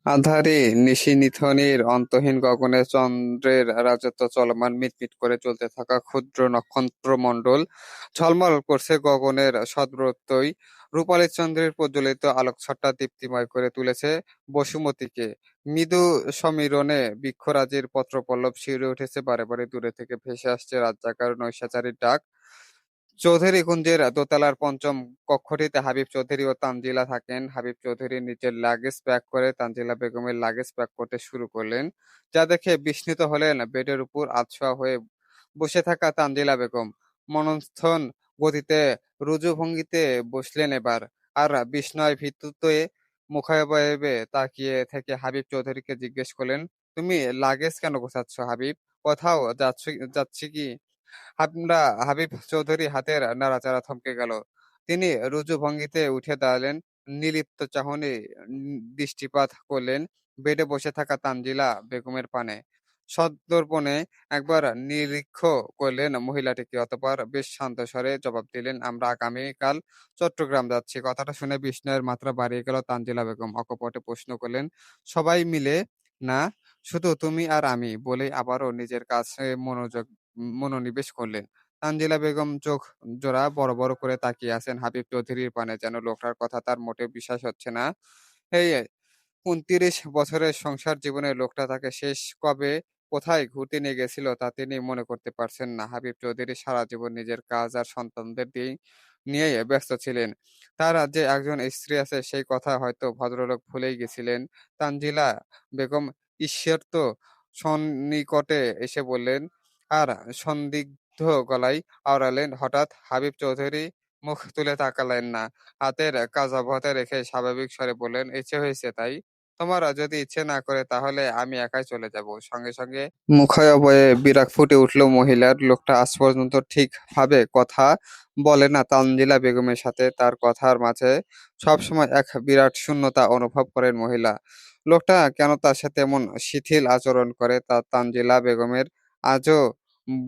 আঁধারে নিশিনিথনের অন্তহীন গগনে চন্দ্রের রাজত্ব চলমান, মিটমিট করে চলতে থাকা ক্ষুদ্র নক্ষত্রমণ্ডল ঝলমল করছে গগনের সর্বত্রই। রূপালী চন্দ্রের প্রজ্বলিত আলোকছটা দীপ্তিময় করে তুলেছে বসুমতীকে। মৃদু সমীরণে বৃক্ষরাজির পত্রপল্লব শিউরে উঠেছে, বারে বারে দূরে থেকে ভেসে আসছে রাত জাগার নৈশাচারীর ডাক। চৌধুরী কুঞ্জের দোতলার পঞ্চম কক্ষটিতে হাবিব চৌধুরী ও তানজিলা থাকেন। হাবিব চৌধুরী নিজের লাগেজ প্যাক করে তানজিলা বেগমের লাগেজ প্যাক করতে শুরু করলেন, যা দেখে বিস্মিত হলেন বেডের উপর আধশোয়া হয়ে বসে থাকা তানজিলা বেগম। মনস্থন গতিতে রুজু ভঙ্গিতে বসলেন এবার, আর বিস্ময় ভীতুতে মুখাবয়বে তাকিয়ে থেকে হাবিব চৌধুরীকে জিজ্ঞেস করলেন, তুমি লাগেজ কেন গোছাচ্ছ হাবিব? কোথাও যাচ্ছি কি? আমরা হাবিব চৌধুরী হাতের নাড়াচাড়া থমকে গেল। তিনি রুজু ভঙ্গিতে উঠে দাঁড়ালেন, নির্লিপ্ত চাহনি দৃষ্টিপাত করলেন বেডে বসে থাকা তানজিলা বেগমের পানে। সদর্পণে একবার নিরীক্ষ করলেন মহিলাটিকে, অতঃপর বেশ শান্ত স্বরে জবাব দিলেন, আমরা আগামীকাল চট্টগ্রাম যাচ্ছি। কথাটা শুনে বিস্ময়ের মাত্রা বাড়িয়ে গেল তানজিলা বেগম। অকপটে প্রশ্ন করলেন, সবাই মিলে না, শুধু তুমি আর আমি? বলেই আবারও নিজের কাছে মনোনিবেশ করলেন। তানজিলা বেগম চোখ জোড়া বড় বড় করে তাকিয়ে আছেন হাবিব চৌধুরীর পানে, যেন লোকটার কথা তার মোটেও বিশ্বাস হচ্ছে না। এই ২৯ বছরের সংসার জীবনে লোকটা তাকে শেষ কবে কোথায় ঘুরতে নিয়ে গেছিল তা তিনি মনে করতে পারছেন না। হাবিব চৌধুরী সারা জীবন নিজের কাজ আর সন্তানদের নিয়েই ব্যস্ত ছিলেন। তার যে একজন স্ত্রী আছে সেই কথা হয়তো ভদ্রলোক ভুলেই গেছিলেন। তানজিলা বেগম ঈষৎ সন্নিকটে এসে বললেন, আর সন্দিগ্ধ গলায় আওড়ালেন, হঠাৎ? হাবিব চৌধুরী মুখ তুলে তাকালেন না। হাতের কাজ অব্যাহত রেখে স্বাভাবিক স্বরে বললেন, ইচ্ছে হয়েছে তাই? তোমার যদি ইচ্ছে না করে তাহলে আমি একাই চলে যাব। সঙ্গে সঙ্গে মুখাবয়ে বিরাগ ফুটে উঠল মহিলার। লোকটা আজ পর্যন্ত ঠিকভাবে কথা বলে না তানজিলা বেগমের সাথে। তার কথার মাঝে সবসময় এক বিরাট শূন্যতা অনুভব করেন মহিলা। লোকটা কেন তার সাথে এমন শিথিল আচরণ করে তা তানজিলা বেগমের আজও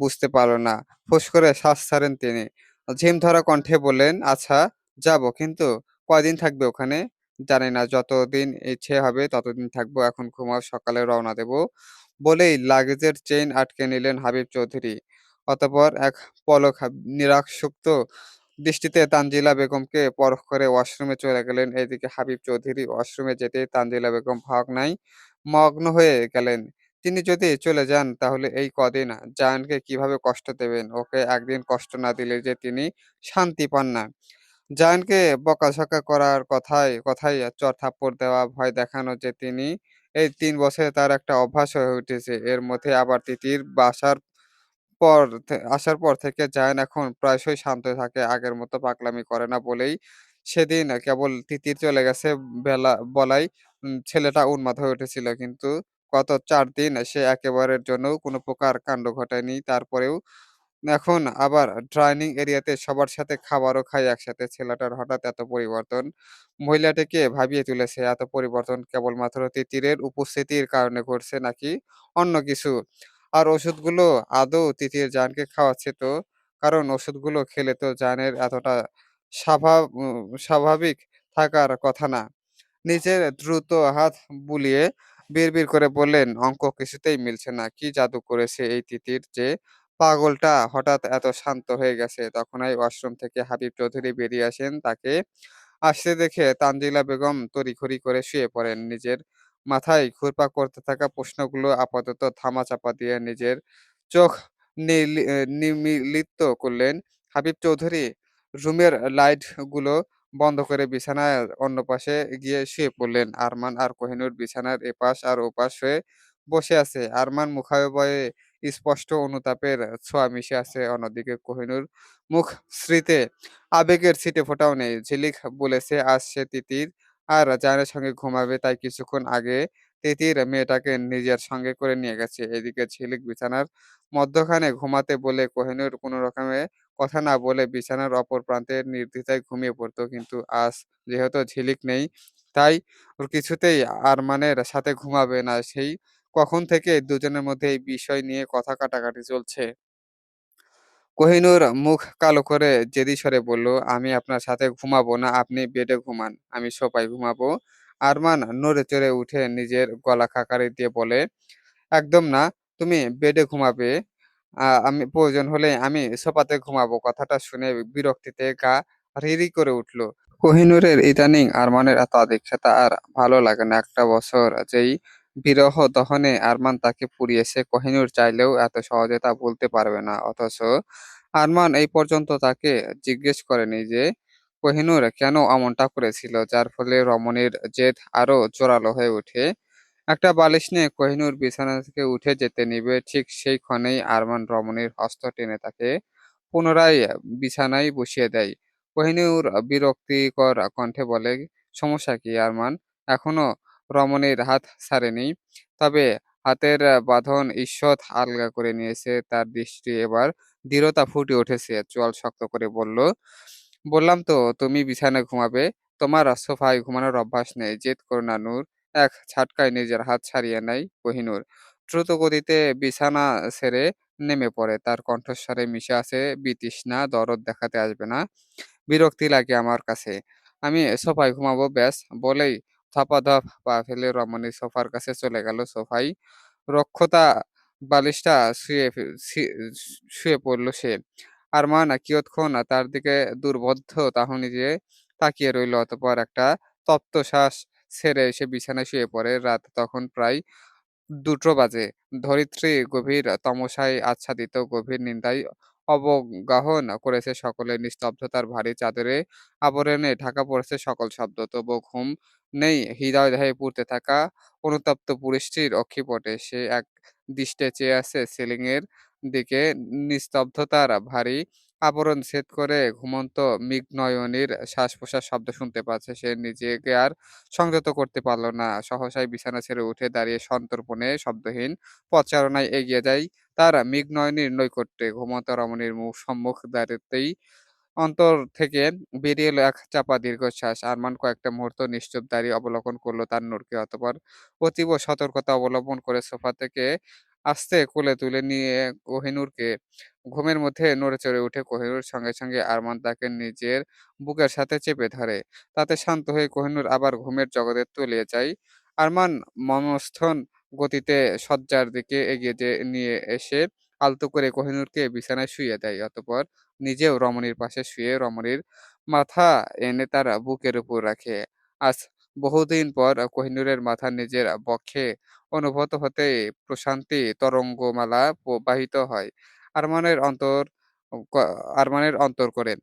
বুঝতে পারল না। ফুস করে শ্বাস ছাড়েন তিনি। ঝিমধরা কণ্ঠে বললেন, আচ্ছা, যাব, কিন্তু কয়দিন থাকবে ওখানে? জানি না, যতদিন ইচ্ছে হবে ততদিন থাকবো। এখন ঘুমাও, সকালে রওনা দেব। বলেই লাগেজের চেইন আটকে নিলেন হাবিব চৌধুরী। অতঃপর এক পলক নিরাসক্ত দৃষ্টিতে তানজিলা বেগমকে পরখ করে ওয়াশরুমে চলে গেলেন। এদিকে হাবিব চৌধুরী ওয়াশরুমে যেতেই তানজিলা বেগম ভাবনায় মগ্ন হয়ে গেলেন। তিনি যদি চলে যান তাহলে এই কদিন জায়ানকে কিভাবে কষ্ট দেবেন? ওকে একদিন কষ্ট না দিলে যে তিনি শান্তি পান না। জায়ানকে বকাঝকা করার কথায় কথায় চড়-থাপ্পড় দেওয়া, ভয় দেখানো যে তিনি এই ৩ বছরে তার একটা অভ্যাস হয়ে উঠেছে। এর মধ্যে আবার তিতির আসার পর থেকে জায়ান এখন প্রায়শই শান্ত থাকে। আগের মতো পাগলামি করে না বলেই সেদিন কেবল তিতির চলে গেছে বলাই ছেলেটা উন্মাদ হয়ে উঠেছিল। কিন্তু গত ৪ দিন সে একেবারের জন্যও কোনো প্রকার কাণ্ড ঘটায়নি। তারপরেও এখন আবার ডাইনিং এরিয়াতে সবার সাথে খাবারও খায় একসাথে। ছেলেটার হঠাৎ এত পরিবর্তন মহিলাটিকে ভাবিয়ে তুলেছে। এত পরিবর্তন কেবলমাত্র তিতিরের উপস্থিতির কারণে ঘটছে নাকি অন্য কিছু? আর ওষুধগুলো আদৌ তিতির জায়ানকে খাওয়াচ্ছে তো? কারণ ওষুধগুলো খেলে তো জায়ানের এতটা স্বাভা উ স্বাভাবিক থাকার কথা না। নিজের দ্রুত হাত বুলিয়ে বিড়বিড় করে বললেন, অঙ্ক কিছুতেই মিলছে না। কি জাদু করেছে এই তিতির যে পাগলটা হঠাৎ এত শান্ত হয়ে গেছে? তখনই ওয়াশরুম থেকে হাবিব চৌধুরী বেরিয়ে আসেন। তাকে আসতে দেখে তানজিলা বেগম তড়িঘড়ি করে শুয়ে পড়েন। নিজের মাথায় ঘুরপাক করতে থাকা প্রশ্নগুলো আপাতত ধামাচাপা দিয়ে নিজের চোখ নিমিলিত করলেন। হাবিব চৌধুরী রুমের লাইটগুলো বন্ধ করে বিছানার অন্য পাশে গিয়ে শুয়ে পড়লেন। আরমান আর কোহিনূর বিছানার এপাশ আর ওপাশ হয়ে বসে আছে। আরমান মুখাবয়ে স্পষ্ট অনুতাপের ছোঁয়া মিশে আছে। অন্যদিকে কোহিনূর মুখশ্রীতে আবেগের ছিটেফোঁটাও নেই। ঝিলিক বলেছে আজ সে তিতির আর জায়ানের সঙ্গে ঘুমাবে, তাই কিছুক্ষণ আগে তিতির মেয়েটাকে নিজের সঙ্গে করে নিয়ে গেছে। এদিকে ঝিলিক বিছানার মধ্যখানে ঘুমাতে বলে কোহিনূর কোনো রকমে কথা না বলে বিছানার অপর প্রান্তে নির্দ্বিধায় ঘুমিয়ে পড়তো। কিন্তু আজ যেহেতু ঝিলিক নেই, তাই ওর কিছুতেই আরমানের সাথে ঘুমাবে না। সেই কখন থেকে দুজনের মধ্যে এই বিষয় নিয়ে কথা কাটাকাটি চলছে। কোহিনূর মুখ কালো করে জেদি স্বরে বলল, আমি আপনার সাথে ঘুমাবো না। আপনি বেডে ঘুমান, আমি সোফায় ঘুমাবো। আরমান নড়েচড়ে উঠে নিজের গলা খাকারি দিয়ে বলে, "একদম না। তুমি বেডে ঘুমাবে। আমি প্রয়োজন হলে আমি সোফাতে ঘুমাবো।" কথাটা শুনে বিরক্তিতে গা রিরি করে উঠল। কোহিনূরের ইদানীং আরমানের এত আদিক্ষেতা আর ভালো লাগে না। একটা বছর যেই বিরহ দহনে আরমান তাকে পুড়িয়েছে, কোহিনূর চাইলেও এত সহজে তা ভুলতে পারবে না। অথচ আরমান এই পর্যন্ত তাকে জিজ্ঞেস করেনি যে কোহিনূর কেন অমনটা করেছিল, যার ফলে রমণীর জেদ আরো জোরালো হয়ে ওঠে। একটা বালিশ নিয়ে কোহিনূর বিছানা থেকে উঠে যেতে নিবে, ঠিক সেই ক্ষণেই আরমান রমণীর হস্ত টেনে তাকে পুনরায় বিছানায় বসিয়ে দেয়। কোহিনূর বিরক্তিকর কণ্ঠে বলে, "সমস্যা কি আরমান? এখনো রমণীর হাত ছাড়েনি?" তবে হাতের বাঁধন ঈষৎ আলগা করে নিয়েছে। তার দৃষ্টি এবার দৃঢ়তা ফুটে উঠেছে। চোয়াল শক্ত করে বলল, "বললাম তো তুমি বিছানায় ঘুমাবে। তোমার সোফায় ঘুমানোর অভ্যাস নেই। জেদ করো না নূর।" এক ঝাটকায় নিজের হাত ছাড়িয়ে নেয় কোহিনূর। দ্রুত গতিতে বিছানা ছেড়ে নেমে পড়ে। তার কণ্ঠস্বরে মিশে আছে বিতৃষ্ণা, "দরদ দেখাতে আসবে না। বিরক্তি লাগে আমার কাছে। আমি সোফায় ঘুমাবো ব্যাস।" বলেই ধপাধপ পা ফেলে রমণী সোফার কাছে চলে গেল। সোফায় রক্ষতা বালিশটা শুয়ে পড়ল সে। আরমান কিয়ৎক্ষণ তার দিকে দুর্বোধ্য চাহনি দিয়ে তাকিয়ে রইল। অতঃপর একটা তপ্ত শ্বাস ছেড়ে সে বিছানায় শুয়ে পড়ে। রাত তখন প্রায় ২টো বাজে। ধরিত্রী গভীর তমসায় আচ্ছাদিত, গভীর নিন্দায় অবগাহন করেছে সকলে। নিস্তব্ধতার ভারী চাদরে আবরণে ঢাকা পড়েছে সকল শব্দ। তবুও ঘুম নেই হৃদয়দেহে পুড়তে থাকা অনুতপ্ত পুরুষটির অক্ষিপটে। সে এক দৃষ্টে চেয়ে আছে সিলিং এর দিকে। নিস্তব্ধতার ভারী আবরণ ছেদ করে ঘুমন্ত মৃগনয়নীর শ্বাস-প্রশ্বাস শব্দ শুনতে পাচ্ছে। সে নিজেকে আর সংযত করতে পারল না। সহসাই বিছানা ছেড়ে উঠে দাঁড়িয়ে সন্তর্পণে শব্দহীন পদচারণায় এগিয়ে যায় তার মৃগনয়নীর নৈকট্যে। ঘুমন্ত রমণীর সম্মুখ দাঁড়াতেই অন্তর থেকে বেরিয়ে এলো এক চাপা দীর্ঘশ্বাস। আরমান কয়েকটা মুহূর্ত নিশ্চুপ দাঁড়িয়ে অবলোকন করল তার নূরকে। অতঃপর অতীব সতর্কতা অবলম্বন করে সোফা থেকে আস্তে কোলে তুলে নিয়ে কোহিনূরকে ঘুমের মধ্যে নড়েচড়ে উঠে কোহিনূর সঙ্গে সঙ্গে আরমান তাকে নিজের বুকের সাথে চেপে ধরে। তাতে শান্ত হয়ে কোহিনূর আবার ঘুমের জগতে তলিয়ে যায়। আরমান মনস্থন গতিতে শয্যার দিকে এগিয়ে নিয়ে এসে আলতো করে কোহিনূরকে বিছানায় শুইয়ে দেয়। অতঃপর নিজেও রমণীর পাশে শুয়ে রমণীর মাথা এনে তার বুকের উপর রাখে। আজ বহুদিন পর কোহিনূরের মাথা নিজের বক্ষে অনুভূত হতেই প্রশান্তি তরঙ্গমালা প্রবাহিত হয় আরমানের অন্তর ক আরমানের অন্তর করে।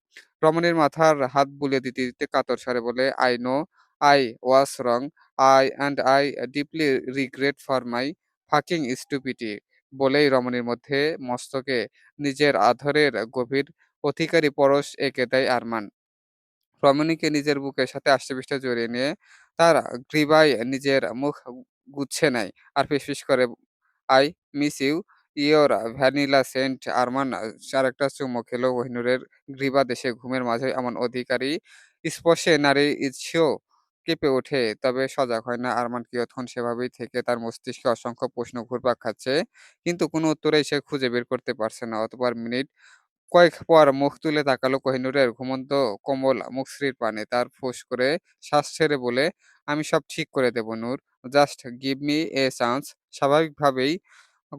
রমণীর মাথার হাত বুলিয়ে দিতে দিতে কাতর স্বরে বলে, "I know I was wrong. I deeply regret for my fucking stupidity." বলেই রমণীর মধ্যে মস্তকে নিজের আধরের গভীর অধিকারী পরশ এঁকে দেয় আরমান। রমণীকে নিজের বুকের সাথে আষ্টেপৃষ্ঠে জড়িয়ে নিয়ে তার গ্রীবায় নিজের মুখ গুজে নেয় আর ফিসফিস করে, "I miss you, your vanilla scent." Arman আরেকটা চুমু খেলো কোহিনূরের গ্রীবাদেশে। ঘুমের মাঝে এমন অধিকারী স্পর্শে নারীর ইচ্ছেও কেঁপে ওঠে। তবে সজাগ হয় না। আরমান কিয়ৎক্ষণ সেভাবেই থেকে তার মস্তিষ্কে অসংখ্য প্রশ্ন ঘুরপাক খাচ্ছে। কিন্তু কোনো উত্তরেই সে খুঁজে বের করতে পারছে না। অতঃপর মিনিট কয়েক পর মুখ তুলে তাকালো কোহিনূরের ঘুমন্ত কোমল মুখশ্রীর পানে। তার ফোঁস করে শ্বাস ছেড়ে বলে, "আমি সব ঠিক করে দেব Noor. Just give me a chance." স্বাভাবিকভাবেই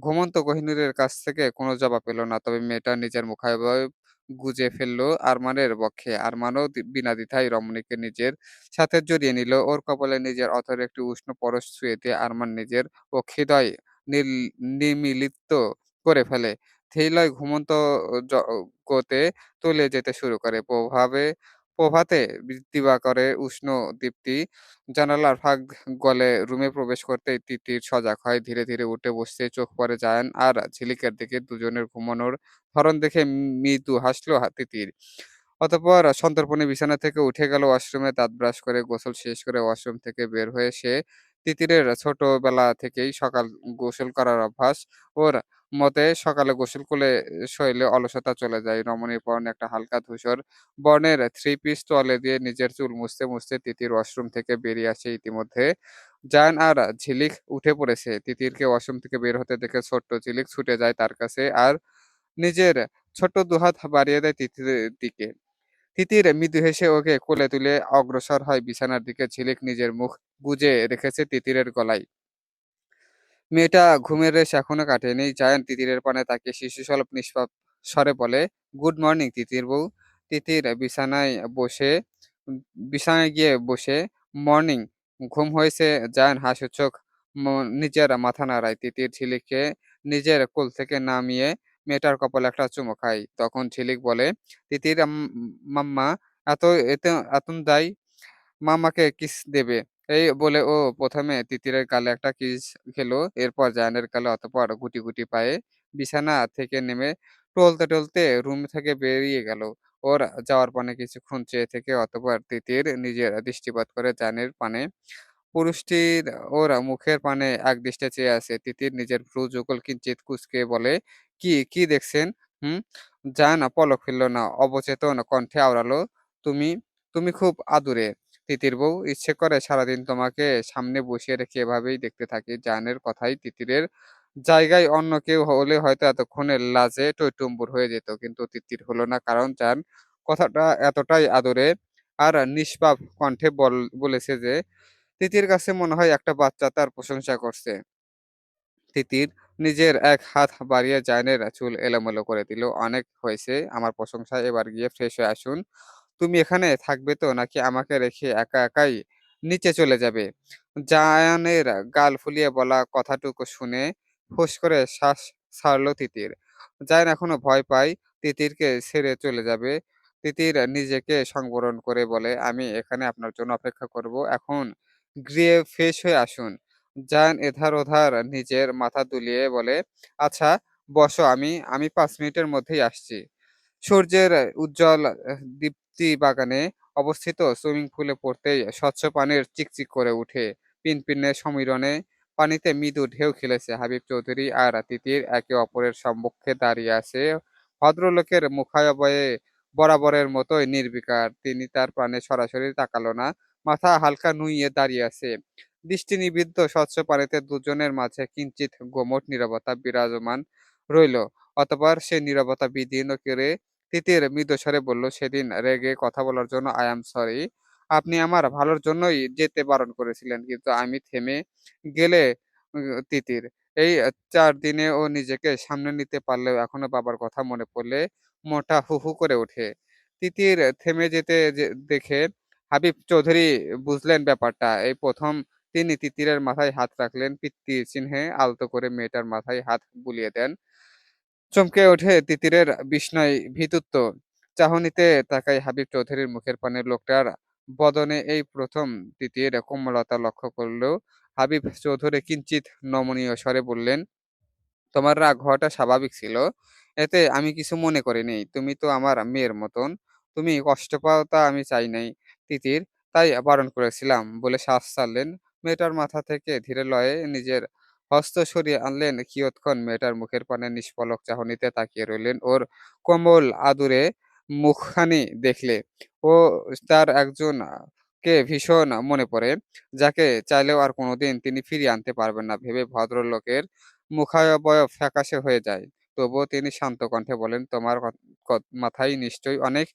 ঘুমন্ত কোহিনূরের কাছ থেকে কোনো জবাব পেল না। তবে মেয়েটা নিজের মুখাবয়ব গুজে ফেলল আরমানের বক্ষে। আরমানও বিনা দ্বিধায় রমণীকে নিজের সাথে জড়িয়ে নিল। ওর কপালে নিজের অথর একটি উষ্ণ পরশ ছুঁয়ে দিয়ে আরমান নিজের অক্ষিদ্বয় নীল নিমীলিত করে ফেলে। থিলয় ঘুমন্ত জগতে তলিয়ে যেতে শুরু করে। প্রভাতে দিবাকরের উষ্ণ দীপ্তি জানালার ফাঁক গলে রুমে প্রবেশ করতেই তিতির সজাগ হয়। ধীরে ধীরে উঠে বসতে চোখ পড়ে জায়ান আর ঝিলিকের দিকে। দুজনের ঘুমানোর ধরন দেখে মৃদু হাসল তিতির। অতঃপর সন্তর্পণে বিছানা থেকে উঠে গেল ওয়াশরুমে। দাঁত ব্রাশ করে গোসল শেষ করে ওয়াশরুম থেকে বের হয়ে সে তিতিরের ছোটবেলা থেকেই সকাল গোসল করার অভ্যাস। ওর মতে সকালে গোসল করলে শরীরে অলসতা চলে যায়। রমণীর পরনে একটা হালকা ধূসর বর্ণের থ্রি পিস তোয়ালে দিয়ে নিজের চুল মুছতে মুছতে তিতির ওয়াশরুম থেকে বেরিয়ে আসে। ইতিমধ্যে জায়ান আর ঝিলিক উঠে পড়েছে। তিতিরকে ওয়াশরুম থেকে বের হতে দেখে ছোট্ট ঝিলিক ছুটে যায় তার কাছে আর নিজের ছোট্ট দুহাত বাড়িয়ে দেয় তিতিরের দিকে। তিতির মৃদু হেসে ওকে কোলে তুলে অগ্রসর হয় বিছানার দিকে। ঝিলিক নিজের মুখ গুজে রেখেছে তিতিরের গলায়। মেয়েটা ঘুমের রেশ এখনো কাটেনি। জায়ান তিতিরের পানে তাকিয়ে শিশুসুলভ নিষ্পাপ স্বরে বলে, "গুড মর্নিং তিতির বউ।" তিতির উম বিছানায় গিয়ে বসে, "মর্নিং, ঘুম হয়েছে?" জায়ান হাসির চোখ ম নিজের মাথা নাড়ায়। তিতির ঝিলিককে নিজের কোল থেকে নামিয়ে মেয়েটার কপালে একটা চুমু খায়। তখন ঝিলিক বলে, "তিতির মাম্মা, এত এত আতুন মামাকে কিস দেবে।" এই বলে ও ১ম এ তিতিরের গালে একটা কিস খেলো। এরপর জায়ানের গালে, অতঃপর গুটি, গুটি পায়ে বিছানা থেকে নেমে টলতে রুম থেকে বেরিয়ে গেল। ওর যাওয়ার পানে কিছুক্ষণ চেয়ে থেকে অতঃপর তিতির নিজের দৃষ্টিপাত করে জায়ানের পানে। পুরুষটির ওর মুখের পানে একদৃষ্টে চেয়ে আছে। তিতির নিজের ভ্রু যুগল কিঞ্চিৎ কুঁচকে বলে, কি দেখছেন? হুম?" জায়ান পলক ফেলল না। অবচেতন কণ্ঠে আওড়ালো, "তুমি, তুমি খুব আদুরে তিতির বউ। ইচ্ছে করে সারাদিন তোমাকে সামনে বসিয়ে রেখে এভাবেই দেখতে থাকি।" জায়ানের কথায় তিতিরের জায়গায় অন্য কেউ হলে হয়তো এতক্ষণে লাজে টইটুম্বুর হয়ে যেত। কিন্তু তিতির হলো না। কারণ জায়ান কথাটা এতটাই আদুরে আর নিষ্পাপ কণ্ঠে বলেছে যে তিতির কাছে মনে হয় একটা বাচ্চা তার প্রশংসা করছে। তিতির নিজের এক হাত বাড়িয়ে জায়ানের চুল এলোমেলো করে দিল। "অনেক হয়েছে আমার প্রশংসা। এবার গিয়ে ফ্রেশ হয়ে আসুন। তুমি এখানে থাকবে তো নাকি আমাকে রেখে একাই নিচে চলে যাবে?" জায়ানের গাল ফুলিয়ে বলা কথাটুকু শুনে ফোঁস করে শ্বাস ছাড়ল তিতির। জায়ান এখনো ভয় পায় তিতিরকে ছেড়ে চলে যাবে। তিতির নিজেকে সংবরণ করে বলে, "আমি এখানে আপনার জন্য অপেক্ষা করব। এখন গিয়ে ফ্রেশ হয়ে আসুন।" জায়ান এধার-ওধার নিজের মাথা দুলিয়ে বলে, "আচ্ছা, বসো, আমি ৫ মিনিটের মধ্যেই আসছি।" সূর্যের উজ্জ্বল দীপ্তি বাগানে অবস্থিত সুইমিং পুলে পড়তেই স্বচ্ছ পানির চিকচিক করে উঠে পিনপিনে সমীরণে পানিতে মৃদু ঢেউ খেলেছে। হাবিব চৌধুরী আর তিতির একে অপরের সম্মুখে দাঁড়িয়ে আছে। ভদ্রলোকের মুখাবয়ে বরাবরের মতোই নির্বিকার। তিনি তার পানে সরাসরি তাকালো না। মাথা হালকা নুইয়ে দাঁড়িয়ে আছে। দৃষ্টি নিবদ্ধ স্বচ্ছ পানিতে দুজনের মাঝে কিঞ্চিৎ গোমট নীরবতা বিরাজমান রইল। অতঃপর সে নীরবতা বিদীর্ণ করে তিতির মৃদুস্বরে বলল, "সেদিন রেগে কথা বলার জন্য I am sorry। আপনি আমার ভালোর জন্যই যেতে বারণ করেছিলেন। কিন্তু আমি থেমে গেলে উ তিতির, এই ৪ দিনে ও নিজেকে সামলে নিতে পারলেও এখনো বাবার কথা মনে পড়লে মনটা হু, হু করে ওঠে।" তিতির থেমে যেতে দেখে হাবিব চৌধুরী বুঝলেন ব্যাপারটা। এই ১ম তিনি তিতিরের মাথায় হাত রাখলেন। পিতৃ চিহ্নে আলতো করে মেয়েটার মাথায় হাত বুলিয়ে দেন। চমকে ওঠে তিতিরের বিস্ময় ভীতুত্ব চাহনিতে তাকায় হাবিব চৌধুরীর মুখের পানে। লোকটার বদনে এই ১ম তিতির কোমলতা লক্ষ্য করল। হাবিব চৌধুরী কিঞ্চিৎ নমনীয় স্বরে বললেন, "তোমার রাগ হওয়াটা স্বাভাবিক ছিল। এতে আমি কিছু মনে করিনি। তুমি তো আমার মেয়ের মতন। তুমি কষ্ট পাও তা আমি চাই নাই তিতির। তাই বারণ করেছিলাম" বলে শ্বাস ছাড়লেন। মেয়েটার মাথা থেকে ধীরে লয়ে নিজের হস্ত সরিয়ে আনলেন। কিয়ৎক্ষণ মেয়েটার মুখের পানে নিষ্পলক চাহনিতে তাকিয়ে রইলেন। ওর কোমল আদুরে মুখখানি দেখলে ও তার একজন কে ভীষণ মনে পড়ে, যাকে চাইলেও আর কোনোদিন তিনি ফিরিয়ে আনতে পারবেন না ভেবে ভদ্রলোকের মুখাবয়ব ফ্যাকাশে হয়ে যায়। তবুও তিনি শান্ত কণ্ঠে বলেন, "তোমার মাথায় নিশ্চয়ই অনেক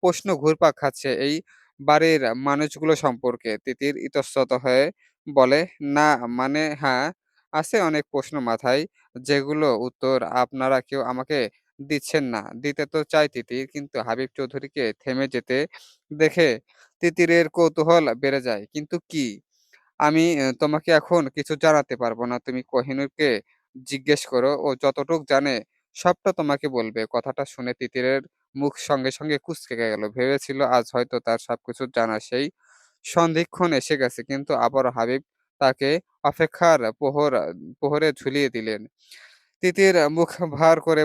প্রশ্ন ঘুরপাক খাচ্ছে এই বাড়ির মানুষগুলো সম্পর্কে।" তিতির ইতস্তত হয়ে বলে, "না, মানে হ্যাঁ, আছে অনেক প্রশ্ন মাথায়, যেগুলো উত্তর আপনারা কেউ আমাকে দিচ্ছেন না। দিতে তো চাই তিতির।" কিন্তু হাবিব চৌধুরীকে থেমে যেতে দেখে তিতিরের কৌতূহল বেড়ে যায়। "কিন্তু কি?" "আমি তোমাকে এখন কিছু জানাতে পারব না। তুমি কোহিনূরকে জিজ্ঞেস করো। ও যতটুক জানে সবটা তোমাকে বলবে।" কথাটা শুনে তিতিরের মুখ সঙ্গে কুঁচকে গেল। ভেবেছিল আজ হয়তো তার সবকিছু জানার সেই সন্ধিক্ষণ এসে গেছে। কিন্তু আবারও হাবিব তাকে অপেক্ষার প্রহরে ঝুলিয়ে দিলেন। তিতির মুখ ভার করে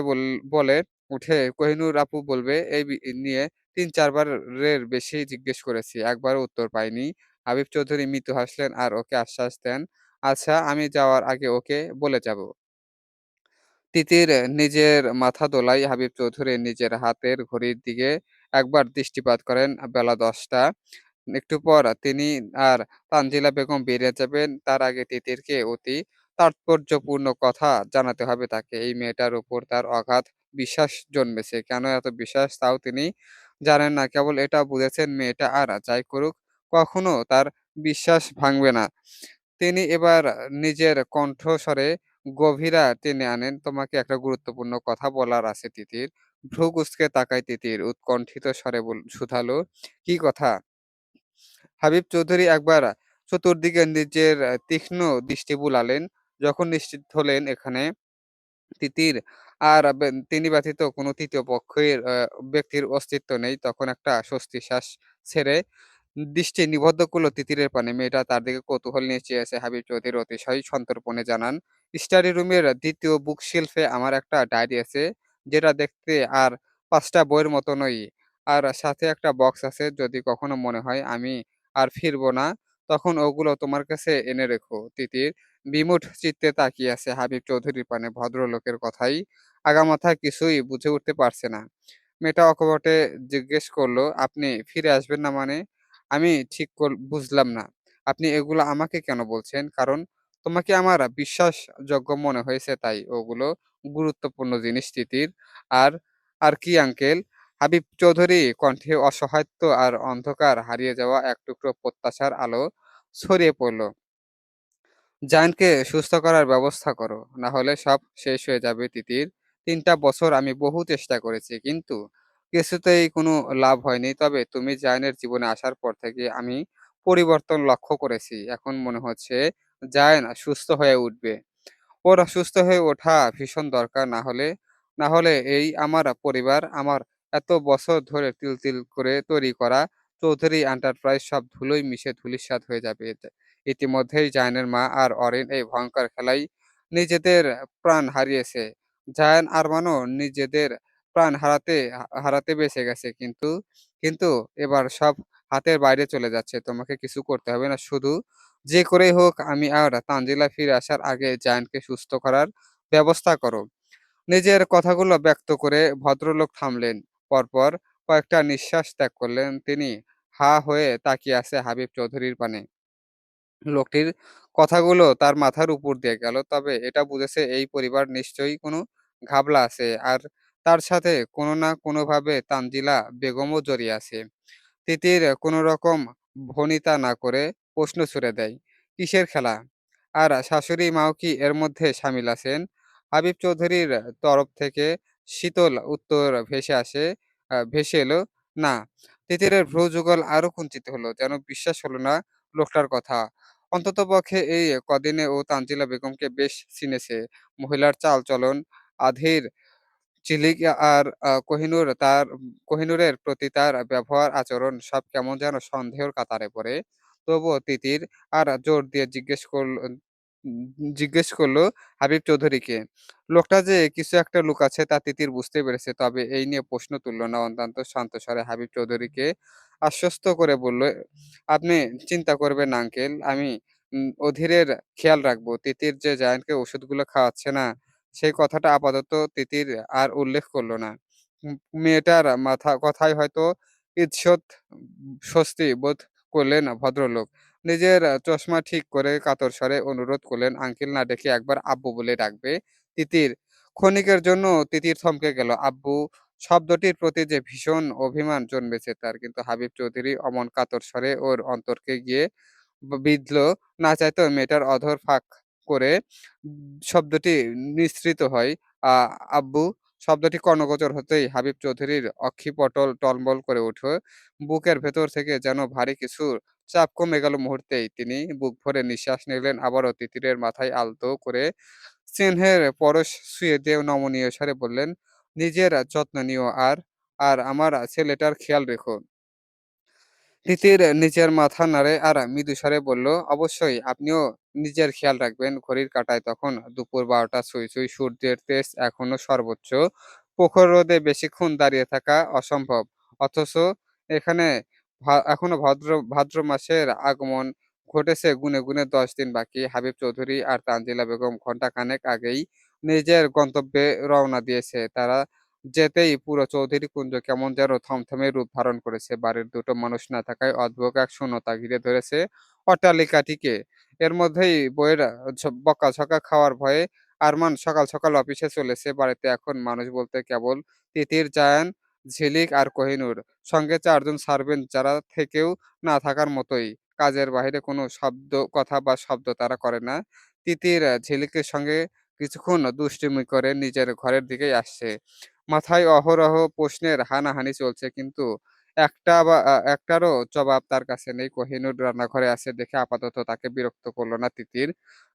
বলে উঠে, "কোহিনূর আপু বলবে এই নিয়ে ৩-৪ বারের বেশি জিজ্ঞেস করেছি। একবারও উত্তর পাইনি।" হাবিব চৌধুরী মৃদু হাসলেন আর ওকে আশ্বাস দেন, "আচ্ছা, আমি যাওয়ার আগে ওকে বলে যাব।" তিতির নিজের মাথা দোলায়। হাবিব চৌধুরী নিজের হাতের ঘড়ির দিকে একবার দৃষ্টিপাত করেন। বেলা ১০টা। একটু পর তিনি আর তানজিলা বেগম বেরিয়ে যাবেন। তার আগে তিতিরকে অতি তাৎপর্যপূর্ণ কথা জানাতে হবে তাকে। এই মেয়েটার উপর তার অগাধ বিশ্বাস জন্মেছে। কেন এত বিশ্বাস তাও তিনি জানেন না, কেবল এটা বুঝেছেন মেয়েটা আর যাই করুক কখনো তার বিশ্বাস ভাঙবে না। তিনি এবার নিজের কণ্ঠস্বরে গভীরা টেনে আনেন, "তোমাকে একটা গুরুত্বপূর্ণ কথা বলার আছে তিতির।" ভ্রু কুঁচকে তাকায় তিতির, উৎকণ্ঠিত স্বরে শুধালো, "কি কথা?" হাবিব চৌধুরী একবার চতুর্দিকে নিজের তীক্ষ্ণ দৃষ্টি বুলালেন। যখন নিশ্চিত হলেন এখানে তিতির আর তিনি ব্যতীত কোনো তৃতীয় পক্ষের ব্যক্তির অস্তিত্ব নেই, তখন একটা স্বস্তির শ্বাস ছেড়ে দৃষ্টি নিবদ্ধ করল তিতিরের পানে। মেয়েটা তার দিকে কৌতূহল নিয়ে চেয়ে আছে। হাবিব চৌধুরী অতিশয় সন্তর্পণে জানান, "স্টাডি রুমের ২য় বুক শেলফে আমার একটা ডায়েরি আছে, যেটা দেখতে আর ৫ টা বইয়ের মতো নয়। আর সাথে একটা বক্স আছে। যদি কখনো মনে হয় আমি আর ফিরব না, তখন ওগুলো তোমার কাছে এনে রেখো।" তিতির বিমূঢ় চিত্তে তাকিয়ে আছে হাবিব চৌধুরীর পানে। ভদ্রলোকের কথায় আগামাথা কিছুই বুঝে উঠতে পারছে না। মেয়েটা অকপটে জিজ্ঞেস করল, "আপনি ফিরে আসবেন না মানে?" "আমি ঠিক বুঝলাম না। আপনি এগুলো আমাকে কেন বলছেন?" "কারণ তোমাকে আমার বিশ্বাসযোগ্য মনে হয়েছে তাই। ওগুলো গুরুত্বপূর্ণ জিনিস তিতির।" "আর, আর কি আঙ্কেল?" হাবিব চৌধুরী কণ্ঠে অসহায়ত্ব আর অন্ধকার হারিয়ে যাওয়া এক টুকরো প্রত্যাশার আলো ছড়িয়ে পড়ল। জায়ান্টকে সুস্থ করার ব্যবস্থা করো। না হলে সব শেষ হয়ে যাবে তিতির। ৩ টা বছর আমি বহু চেষ্টা করেছি। কিন্তু কিছুতেই কোনো লাভ হয়নি। তবে তুমি জায়ানের জীবনে আসার পর থেকে আমি পরিবর্তন লক্ষ্য করেছি। এখন মনে হচ্ছে জায়ান সুস্থ হয়ে উঠবে। ওর সুস্থ হয়ে ওঠা ভীষণ দরকার। না হলে এই আমার পরিবার, আমার এত বছর ধরে তিল, তিল করে তৈরি করা চৌধুরী এন্টারপ্রাইজ সব ধুলোয় মিশে ধূলিসাৎ হয়ে যাবে এতে। ইতিমধ্যেই জায়ানের মা আর অরিন এই ভয়ংকর খেলায় নিজেদের প্রাণ হারিয়েছে। জায়ান আরমানও নিজেদের প্রাণ হারাতে বেঁচে গেছে। কিন্তু এবার সব হাতের বাইরে চলে যাচ্ছে। তোমাকে কিছু করতে হবে না। শুধু যে করেই হোক আমি আর তানজিলা ফিরে আসার আগে জায়ান্টকে সুস্থ করার ব্যবস্থা করো। নিজের কথাগুলো ব্যক্ত করে ভদ্রলোক থামলেন। পরপর কয়েকটা নিঃশ্বাস ত্যাগ করলেন। তিনি হাঁ হয়ে তাকিয়ে আছে হাবিব চৌধুরীর পানে। লোকটির কথাগুলো তার মাথার উপর দিয়ে গেল। তবে এটা বুঝেছে এই পরিবার নিশ্চয়ই কোনো ঘাবলা আছে। আর তার সাথে কোনো না কোনোভাবে তানজিলা বেগমও জড়িয়ে আছে। তিতির কোনরকম ভনিতা না করে প্রশ্ন ছুড়ে দেয়, "কিসের খেলা? আর শাশুড়ি মাও কি এর মধ্যে শামিল আছেন?" হাবিব চৌধুরীর তরফ থেকে শীতল উত্তর ভেসে এলো, "না।" তিতিরের ভ্রু যুগল আরো কুঞ্চিত হলো। যেন বিশ্বাস হলো না লোকটার কথা। অন্ততপক্ষে এই কদিনে ও তানজিলা বেগমকে বেশ চিনেছে। মহিলার চালচলন, আধের চিলিক আর কোহিনূরের প্রতি তার ব্যবহার, আচরণ সব কেমন যেন সন্দেহের কাতারে পড়ে। তবুও তিতির আর জোর দিয়ে জিজ্ঞেস করল হাবিব চৌধুরীকে। লোকটা যে কিছু একটা লুকাচ্ছে তা তিতির বুঝতে পেরেছে। তবে এই নিয়ে প্রশ্ন তুলল না। অত্যন্ত শান্ত স্বরে হাবিব চৌধুরীকে আশ্বস্ত করে বলল, "আপনি চিন্তা করবেন না আঙ্কেল। আমি অধীরের খেয়াল রাখবো।" তিতির যে জায়ান্টকে ওষুধগুলো খাওয়াচ্ছে না, সেই কথাটা আপাতত তিতির আর উল্লেখ করল না। উম মেয়েটার কথায় হয়তো ঈষৎ স্বস্তি বোধ করলেন ভদ্রলোক। নিজের চশমা ঠিক করে কাতর স্বরে অনুরোধ করলেন, "আঙ্কেল না ডেকে একবার আব্বু বলে ডাকবে?" তিতির ক্ষণিকের জন্য তিতির থমকে গেল। আব্বু শব্দটির প্রতি যে ভীষণ অভিমান জন্মেছে তার। কিন্তু হাবিব চৌধুরী অমন কাতর স্বরে ওর অন্তরকে গিয়ে বিঁধল। না চাইতেও মেয়েটার অধর ফাঁক করে শব্দটি নিঃসৃত হয়। আ আব্বু শব্দটি কর্ণগোচর হতেই হাবিব চৌধুরীর অক্ষিপটল টলমল করে উঠল। বুকের ভেতর থেকে যেন ভারী কিছুর চাপ কমে গেল মুহূর্তেই। তিনি বুক ভরে নিঃশ্বাস নিলেন। আবারও তিতিরের মাথায় আলতো করে স্নেহের পরশ ছুঁয়ে দিয়ে নমনীয় স্বরে বললেন, "নিজের যত্ন নিও আর আমার ছেলেটার খেয়াল রেখো।" তিতির নিচের মাথা নাড়ে আর মৃদুস্বরে বলল, "অবশ্যই, আপনিও নিজের খেয়াল রাখবেন।" ঘড়ির কাঁটায় তখন দুপুর ১২টা ছুঁই, ছুঁই। সূর্যের তেজ এখনো সর্বোচ্চ। প্রখর রোদে বেশিক্ষণ দাঁড়িয়ে থাকা অসম্ভব। অথচ এখানে এখনো ভাদ্র মাসের আগমন ঘটেছে গুনে, গুনে ১০ দিন বাকি। হাবিব চৌধুরী আর তানজিলা বেগম ঘণ্টা খানেক আগেই নিজের গন্তব্যে রওনা দিয়েছে। তারা যেতেই পুরো চৌধুরী কুঞ্জ কেমন যেন থমথমে রূপ ধারণ করেছে। বাড়ির দুটো মানুষ না থাকায় অদ্ভুত এক শূন্যতা ঘিরে ধরেছে অট্টালিকাটিকে। এর মধ্যেই বইয়ের বকাঝকা খাওয়ার ভয়ে আরমান সকাল, সকাল অফিসে চলেছে। বাড়িতে এখন মানুষ বলতে কেবল তিতির, জায়ান, ঝিলিক আর কোহিনূর। সঙ্গে ৪ জন সার্ভেন্ট যারা থেকেও না থাকার মতোই। কাজের বাহিরে কোনো কথা বা শব্দ তারা করে না। তিতির ঝিলিকের সঙ্গে কিছুক্ষণ দুষ্টুমি করে নিজের ঘরের দিকেই আসছে। মাথায় অহরহ প্রশ্নের হানাহানি চলছে কিন্তু একটারও জবাব তার কাছে নেই। কোহিনূর রান্নাঘরে আছে দেখে আপাতত তাকে বিরক্ত করল না তিতির।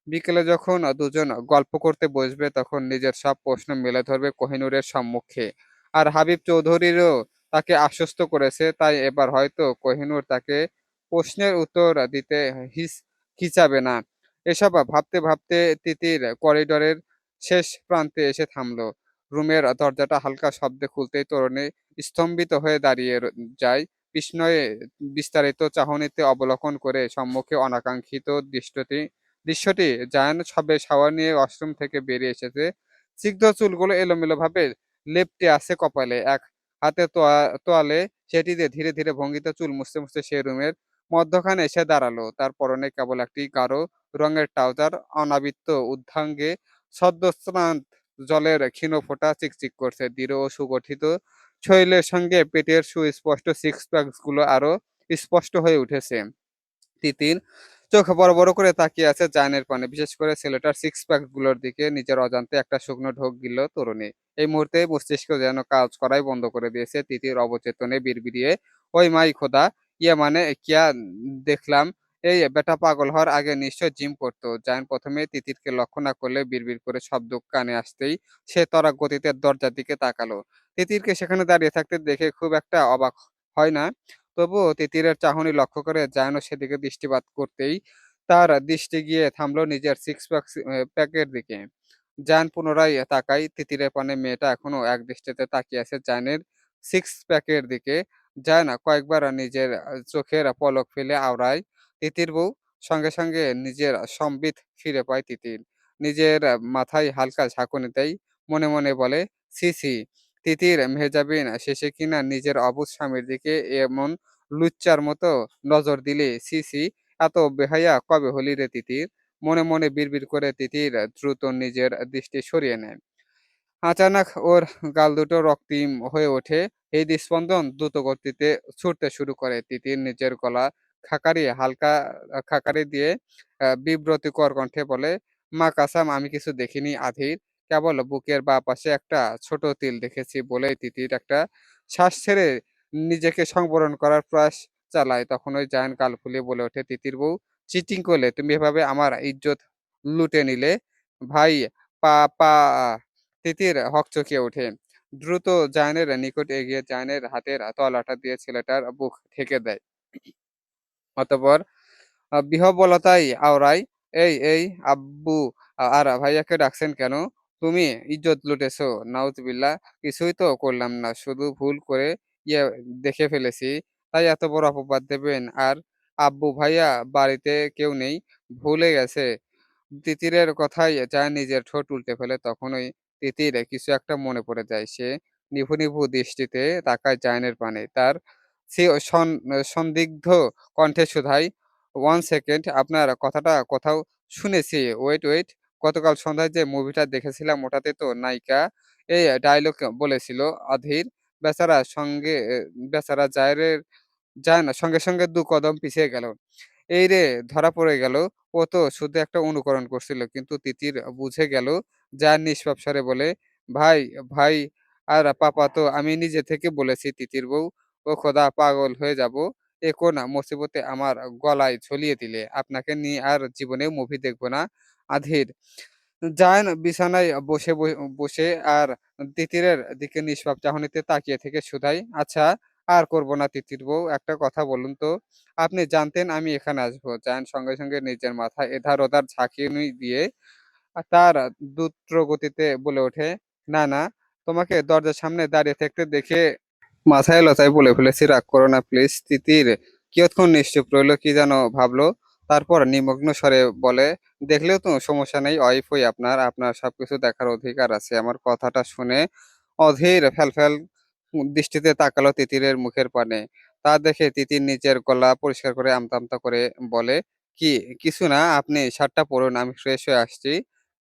বিকেলে যখন দুজন গল্প করতে বসবে তখন নিজের সব প্রশ্ন মেলে ধরবে কোহিনূরের সম্মুখে। আর হাবিব চৌধুরীরও তাকে আশ্বস্ত করেছে, তাই এবার হয়তো কোহিনূর তাকে প্রশ্নের উত্তর দিতে হিচাবে না। এসব ভাবতে তিতির করিডোরের শেষ প্রান্তে এসে থামল। রুমের দরজাটা হালকা শব্দে খুলতেই তরুণী স্তম্ভিত হয়ে দাঁড়িয়ে যায়। বিস্ময়ে বিস্তারিত চাহনিতে অবলোকন করে সম্মুখে অনাকাঙ্ক্ষিত দৃশ্যটি জায়ান সবে শাওয়ার নিয়ে ওয়াশরুম থেকে বেরিয়ে এসেছে। সিগ্ধ চুলগুলো এলোমেলোভাবে লেপ্টে আছে কপালে। এক হাতে তোয়ালে সেটি দিয়ে ধীরে ধীরে ভঙ্গিতে চুল মুছতে সে রুমের মধ্যখানে এসে দাঁড়ালো। তার পরনে কেবল একটি গাঢ় রঙের ট্রাউজার, অনাবৃত ঊর্ধ্বাঙ্গে সদ্যস্নাত জলের ক্ষীণ ফোঁটা চিকচিক করছে। দৃঢ় ও সুগঠিত শরীরের সঙ্গে পেটের সুস্পষ্ট সিক্স প্যাকস গুলো আরো স্পষ্ট হয়ে উঠেছে। তিতির চোখ বড় বড় করে তাকিয়ে আছে জায়ানের পানে, বিশেষ করে ছেলেটার সিক্স প্যাক গুলোর দিকে। নিজের অজান্তে একটা শুকনো ঢোক গিলল তরুণী। এই মুহূর্তে মস্তিষ্ক যেন কাজ করাই বন্ধ করে দিয়েছে। তিতির অবচেতনে বিড়বিড়িয়ে, ওই মাই খোদা, ইয়ে মানে কিয়া দেখলাম। এই বেটা পাগল হওয়ার আগে নিশ্চয় জিম করতো। জায়ান প্রথমে তিতিরকে লক্ষ্য না করলে বিড়বিড় করে শব্দ কানে আসতেই সে ত্বরা গতিতে দরজার দিকে তাকালো। তিতিরকে সেখানে দাঁড়িয়ে থাকতে দেখে খুব একটা অবাক হয় না। তবুও তিতিরের চাহনি লক্ষ্য করে জায়ানও সেদিকে দৃষ্টিপাত করতেই তার দৃষ্টি গিয়ে থামল নিজের সিক্স প্যাকের দিকে। জায়ান পুনরায় তাকায়। তিতিরের পানে মেয়েটা এখনো একদৃষ্টিতে তাকিয়ে আছে জায়ানের সিক্স প্যাকের দিকে। জায়ান কয়েকবার নিজের চোখের পলক ফেলে আওড়ায়। তিতির বউ। সঙ্গে নিজের সম্বিত ফিরে পায় তিতির। নিজের মাথায় হালকা ঝাঁকুনি দেয়। মনে মনে বলে, ছি ছি, তিতির মেহজাবিন শেষে কিনা নিজের অবুঝ স্বামীর দিকে এমন লুচ্চার মতো নজর দিলে, ছি ছি, এত বেহায়া কবে হলি রে তিতির। মনে মনে বিড়বিড় করে তিতির দ্রুত নিজের দৃষ্টি সরিয়ে নেয়। আচানক ওর গাল দুটো রক্তিম হয়ে ওঠে। হৃদস্পন্দন দ্রুত গতিতে ছুটতে শুরু করে। তিতির নিজের গলা হালকা খাকারি দিয়ে বিব্রতিকর কণ্ঠে বলে, মা কাসাম, আমি কিছু দেখিনি আধির। কেবল বুকের বাঁ পাশে একটা ছোট তিল দেখেছি বলেই তিতির একটা শ্বাস ছেড়ে নিজেকে সংবরণ করার প্রয়াস চালায়। তখন ওই জায়ান গাল ফুলিয়ে বলে ওঠে, তিতির বউ, চিটিং করলে তুমি এভাবে আমার ইজ্জত লুটে নিলে। ভাই, পা পা তিতির হকচকিয়ে ওঠে। দ্রুত জায়ানের নিকট এগিয়ে জায়ানের হাতের তলাটা দিয়ে ছেলেটার বুক ঢেকে দেয়। অতঃপর বিহ্বলতায় আওড়ায়, এই আব্বু, আর ভাইয়াকে ডাকছেন কেন? তুমি ইজ্জত লুটেছো? নাউজুবিল্লাহ, কিছুই তো করলাম না। শুধু ভুল করে ইয়ে দেখে ফেলেছি। তাই এত বড় অপবাদ দেবেন? আর আব্বু ভাইয়া বাড়িতে কেউ নেই, ভুলে গেছে। তিতিরের কথায় জায়ান নিজের ঠোঁট উল্টে ফেলে। তখনই তিতির কিছু একটা মনে পড়ে যায়। সে নিভু দৃষ্টিতে তাকায় জায়ানের পানে। তার সে সন্দিগ্ধ কণ্ঠে শুধায়, 1 সেকেন্ড, আপনার কথাটা কোথাও শুনেছি। ওয়েট। গতকাল সন্ধ্যায় যে মুভিটা দেখেছিলাম ওটাতে তো নায়িকা এই ডায়লগ বলেছিল অধীর। বেচারা সঙ্গে বেচারা জায়ান সঙ্গে ২ কদম পিছিয়ে গেল। এইরে ধরা পড়ে গেল। ও তো শুধু একটা অনুকরণ করছিল। কিন্তু তিতির বুঝে গেল। জায়ান নিষ্পাপ স্বরে বলে, ভাই, ভাই, আর পাপা তো আমি নিজে থেকে বলেছি তিতির বউ। ও খোদা, পাগল হয়ে যাব। এ কোন মুসিবতে আমার গলায় ঝুলিয়ে দিলে। আপনাকে নিয়ে আর জীবনেও মুভি দেখব না। আধীর। জায়ান বিছানায় বসে আর তিতিরের দিকে নিষ্পাপ চাহনিতে তাকিয়ে থেকে শুধায়, আচ্ছা, আর করব না তিতির বউ। একটা কথা বলুন তো, আপনি জানতেন আমি এখানে আসবো? জায়ান সঙ্গে নিজের মাথা এধার-ওধার ঝাঁকিয়ে দিয়ে তার দ্রুত গতিতে বলে ওঠে, না, তোমাকে দরজার সামনে দাঁড়িয়ে থাকতে দেখে মাথায় লতায় বলে ফেলেছি, রাগ করো না প্লিজ। তিতির কিয়ৎক্ষণ নিশ্চুপ রইল, কি যেন ভাবলো। তারপর নিমগ্ন স্বরে বলে, দেখলেও তো সমস্যা নেই, ওয়াইফই আপনার সবকিছু দেখার অধিকার আছে। আমার কথাটা শুনে অধীর ফ্যালফ্যাল দৃষ্টিতে তাকালো তিতিরের মুখের পানে। তা দেখে তিতির নিজের গলা পরিষ্কার করে আমতা করে বলে, কি, কিছু না, আপনি শার্টটা পরুন, আমি ফ্রেশ হয়ে আসছি।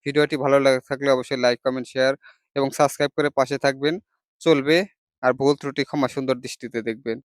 ভিডিওটি ভালো লাগে থাকলে অবশ্যই লাইক, কমেন্ট, শেয়ার এবং সাবস্ক্রাইব করে পাশে থাকবেন। চলবে। আর ভুল ত্রুটি ক্ষমা সুন্দর দৃষ্টিতে দেখবেন।